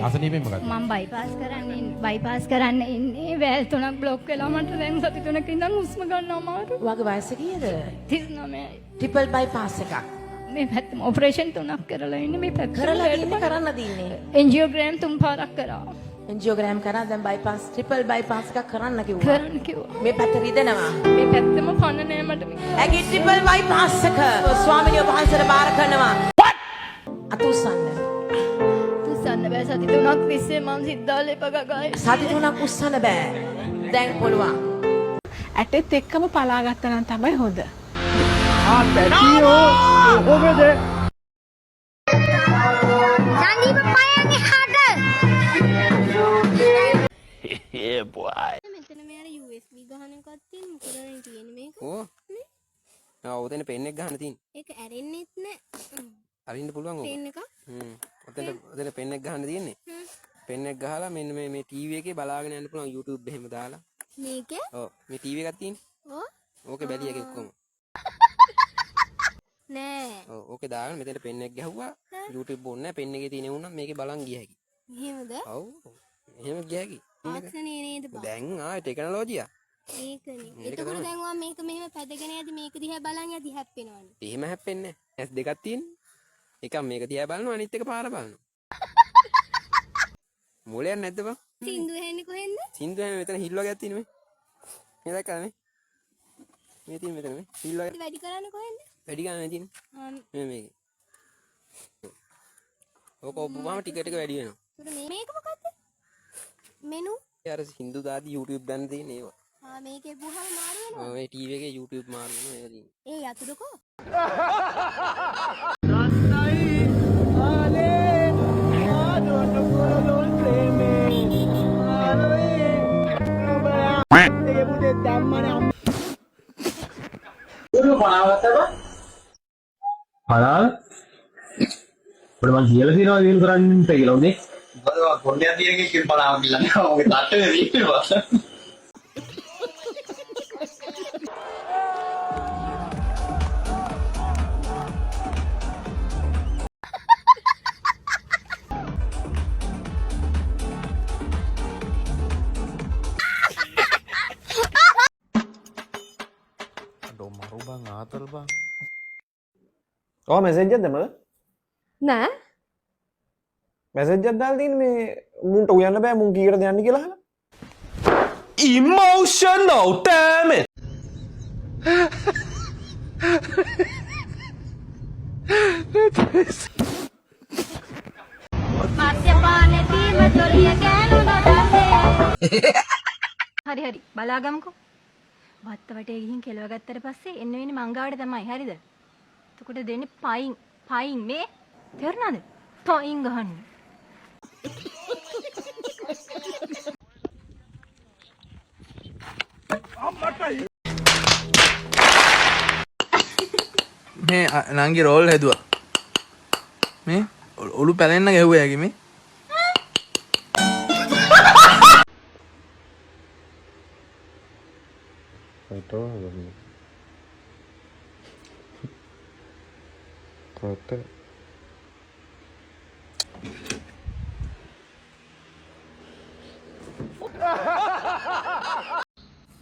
අසනීපෙන් මොකද? මම බයිපාස් කරන්න ඉන්නේ. වැල් 3ක් બ્લોක් වෙලා මට දැන් සති 3ක ඉඳන් හුස්ම ගන්න අමාරු. ඔයාගේ වයස කීයද? 39යි. ට්‍රිපල් බයිපාස් එකක්. මේ පැත්තම ඔපරේෂන් 3ක් කරලා ඉන්නේ. මේ පැත්ත කරන්න දින්නේ. එන්ජියෝග්‍රෑම් 3 පාරක් කරා. එන්ජියෝග්‍රෑම් කරා දැන් බයිපාස් ට්‍රිපල් බයිපාස් එකක් කරන්න කිව්වා. කරන්න කිව්වා. මේ පැත්ත රිදෙනවා. මේ පැත්තම පණ නෑ මට මේ. ඇගේ ට්‍රිපල් බයිපාස් එක ස්වාමිනිය වහන්සේට බාර කරනවා. අතුස්සන්න. උස්සන්න බෑ සති 3ක් තිස්සේ මම සිද්ධාලේප ගගයි. සති 3ක් උස්සන්න බෑ. දැන් පුළුවන්. ඇටෙත් එක්කම පලා ගත්තා නම් තමයි හොඳ. පැටියෝ කොහොමද? ජානීප පයන්නේ හඩ. Yeah boy. මෙතන මෙයාලා USB ගහන එකක් තියෙන මොකද තියෙන්නේ මේක? ඕ. ඔතන පෙන් එක ගහන්න තියෙන්නේ. ඒක ඇරෙන්නෙත් නෑ. අරින්න පුළුවන් ඕක. පෙන් එක? ඔතන පෙන් එක ගහන්න තියෙන්නේ. පෙන් එක ගහලා මෙන්න මේ ටීවී එකේ බලාගෙන යන්න පුළුවන් YouTube එහෙම දාලා. මේකේ? ඔව් මේ ටීවී එකක් තියෙන්නේ. ඔව්. ඕකේ බැලිය එකේ ඔක්කොම. නෑ. ඔව් ඕකේ දාගෙන මෙතන පෙන් එක ගැහුවා YouTube ඕනේ නැහැ පෙන් එකේ තියෙන උනම් මේකේ බලන් ගිය හැකි. එහෙමද? ඔව්. එහෙම ගිය හැකි. ආක්ෂණේ නේද බා? දැන් ටෙක්නොලොජියා. ඒකනේ. එතකොට දැන් ඔයා මේක මෙහෙම පැදගෙන යද්දි මේක දිහා බලන් යද්දි හැප්පෙනවනේ. එහෙම හැප්පෙන්නේ නැහැ. S දෙකක් තියෙන්නේ. එකක් මේක දිහා බලනවා අනිත් එක පාර බලනවා. මොලයක් නැද්ද බං? සින්දු ඇහෙන්නේ කොහෙන්ද? සින්දු ඇහෙන්නේ මෙතන හිල් වගේක් තියෙනවා මේ දැක්කද මේ තියෙන මෙතන මේ හිල් වගේ වැඩි කරන්නේ කොහෙන්ද? වැඩි ගන්න තියෙන්නේ මේකේ ඕක ඔබ්බුවාම ටික ටික වැඩි වෙනවා. මේක මොකද්ද? මෙනු? ඒ අර සින්දු දාදි YouTube දාන්න තියෙන ඒවා. මේකේ බුහම මාරු වෙනවා. මේ ටීවී එකේ YouTube මාරු වෙනවා ඒක තියෙන්නේ. ඒ යතුරුකෝ? පලාල ඔබට මං කියලා තියෙනවා වීල් කරන්න කියලා උනේ. මොකද කොණ්ඩයක් තියෙන එකකින් පලාව කියලා නෑ. ඔගේ තට්ටේ දීපේවා. අඩෝ මරු බං ආතල් බං. ඔය මැසේජ් එකක්ද මම? නෑ. මැසේජ් එකක් දාලා තියෙන්නේ මේ මුන්ට උයන්න බෑ මුන් කීකටද යන්නේ කියලා අහලා. Emotional damn it. හරි හරි බලාගමුකෝ. වත්ත වටේ ගිහින් කෙලව ගත්තට පස්සේ එන්න වෙන්නේ මංගාවට තමයි. හරිද? එතකොට දෙන්නේ පයින් මේ තේරුණාද? පයින් ගහන්න. මේ නංගි රෝල් හැදුවා. මේ ඔලු පැලෙන්න ගැහුවා යකි මේ.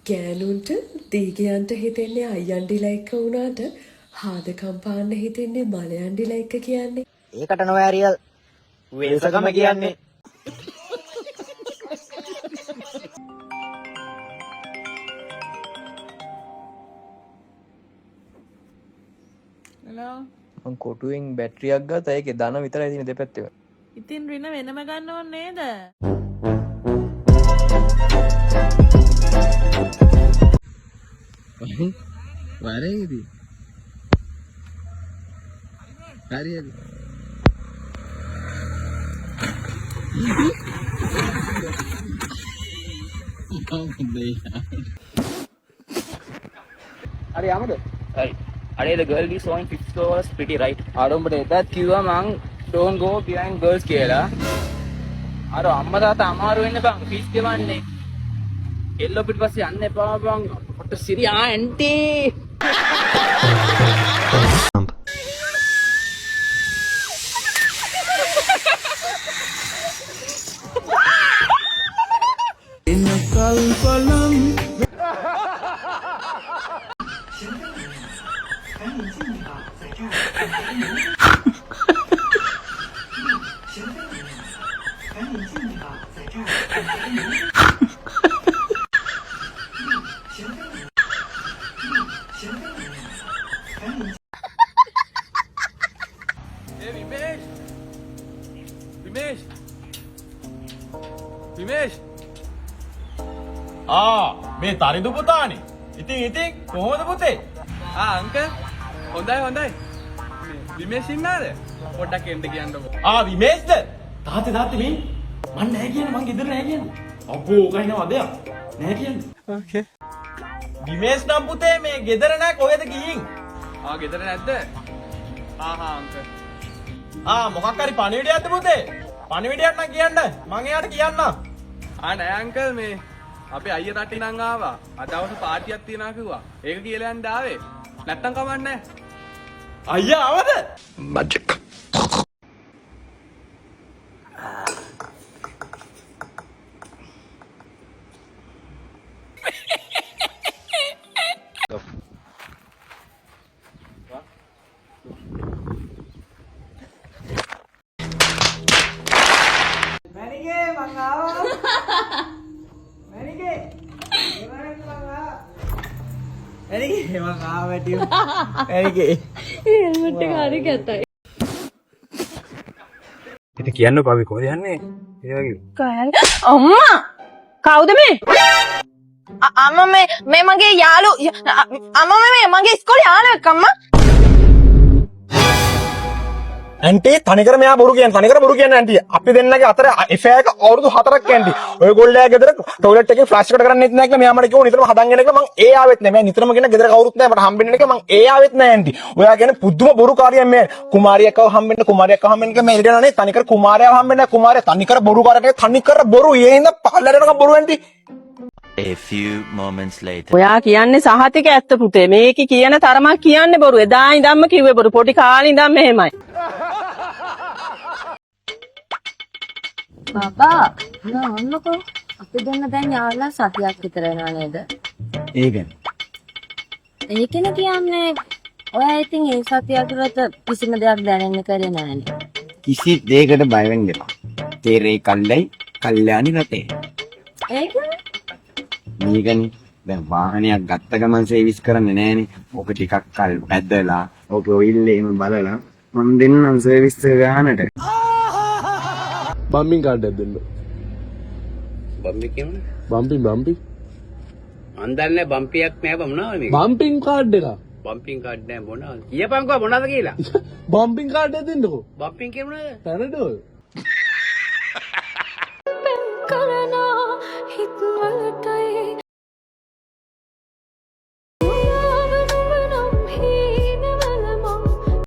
ගෑනුන්ට දීගයන්ට හිතෙන්නේ අයියන්ඩිලා එක්ක වුණාට හාදකම් පාන්න හිතෙන්නේ මලයන්ඩිලා එක්ක කියන්නේ. ඒකට නොවෑ රියල් වෙල්සකම කියන්නේ. හලෝ. මං කොටුවෙන් බැටරියක් ගත්තා ඒකේ ධන විතරයි තියෙන දෙපැත්තේ. ඉතින් රින වෙනම ගන්න ඕනේ නේද? වරේදී. හරි හරි. හරි යමුද? හරි. Are the girl is showing 5 stores pretty right. ආරම්භට එදත් කිව්වා මං don't go behind girls කියලා. අර අම්මා තාත්තා අමාරු වෙන්න බං ෆීස් ගෙවන්නේ. එල්ලෝ පිටපස්සේ යන්න එපා බං. ඔට සිරි aunty. Hey, Vimesh! Vimesh! Vimesh! මේ තරිදු පුතානේ. ඉතින් කොහොමද පුතේ? අංකල් හොඳයි. විමේෂ් ඉන්නාද? පොඩ්ඩක් එන්න කියන්නකෝ. විමේෂ්ද? තාත්තේ මේ මං නැහැ කියන්නේ මං ගෙදර නැහැ කියන්නේ. අපෝ කයින වදයක්. නැහැ කියන්නේ. ඕකේ. විමේෂ් නම් පුතේ මේ ගෙදර නැහැ කොහෙද ගිහින්? ගෙදර නැද්ද? අංකල්. මොකක් හරි පණිවිඩයක්ද පුතේ? පණිවිඩයක් නම් කියන්න. මං එයාට කියන්නම්. නෑ අංකල් මේ අපේ අයියා තට්ටි නම් ආවා. අද දවස් පාටියක් තියනවා කිව්වා. ඒක කියලා යන්න ආවේ. නැත්තම් කමක් නෑ. අයියා ආවද? මැජික්. ඉතින් කියන්න පාවි කොහෙද යන්නේ? ඒ වගේ. අම්මා කවුද මේ? අම්මා මේ මගේ අම්මා මේ මගේ ඉස්කෝලේ යාළුවෙක් අම්මා. ඇන්ටි තනිකර මෙයා බොරු කියන්නේ ඇන්ටි. අපි දෙන්නගේ අතර එෆෑ එක අවුරුදු 4ක් ඇන්ටි. ඔයගොල්ලෝ ගෙදර ටොයිලට් එකේ ෆ්ලෑෂ් එකට කරන්නේ නැති නෑ කියලා මෙයා මට කිව්වා නිතරම හදන් යන එක මං ඒ ආවෙත් නෑ. මම නිතරම කියන ගෙදර කවුරුත් නෑ මට හම්බෙන්න එක මං ඒ ආවෙත් නෑ ඇන්ටි. ඔයා කියන්නේ පුදුම බොරුකාරියක් මේ. කුමාරියක්ව හම්බෙන්න කියලා මේ ඉල්ලනනේ තනිකර කුමාරයව හම්බෙන්න කුමාරය තනිකර බොරුකාරයෙක් තනිකර බොරු. ඒ හින්දා පහළට යනකම් බොරු aunty. A few moments later. ඔයා කියන්නේ සහතික ඇත්ත පුතේ. මේක කියන තරමක් කියන්නේ බොරු. එදා ඉඳන්ම කිව්වේ බොරු. පොඩි කාලේ ඉඳන් මෙහෙමයි. බබා නන්නකෝ අපි දෙන්න දැන් යාළුවා සතියක් විතර වෙනවා නේද? ඒකනේ කියන්නේ ඔයා ඉතින් ඒ සතිය ඇතුළත කිසිම දෙයක් දැනෙන්න කරේ නැහැනේ. කිසි දෙයකට බය වෙන්න එපා. තේරේ කල්ලයි කල්යාණි රටේ. ඒකනේ මේකනේ දැන් වාහනයක් ගත්ත ගමන් සර්විස් කරන්නේ නැහනේ. ඔක ටිකක් කල් ඇදලා ඔක ඔයිල් එහෙම බලලා මම දෙන්නම් සර්විස් එක ගන්නට. බම්බින් කාඩ් එකක් දෙන්න. බම්පි කියන්නේ? බම්පි. මන් දන්නේ බම්පියක් නෑ මොනවද මේක? බම්පින් කාඩ් එක. බම්පින් කාඩ් නෑ මොනවද? කියපන්කෝ මොනවද කියලා. බම්පින් කාඩ් එක දෙන්නකෝ. බම්පින් කියන්නේ මොනවද? පැනඩෝල්.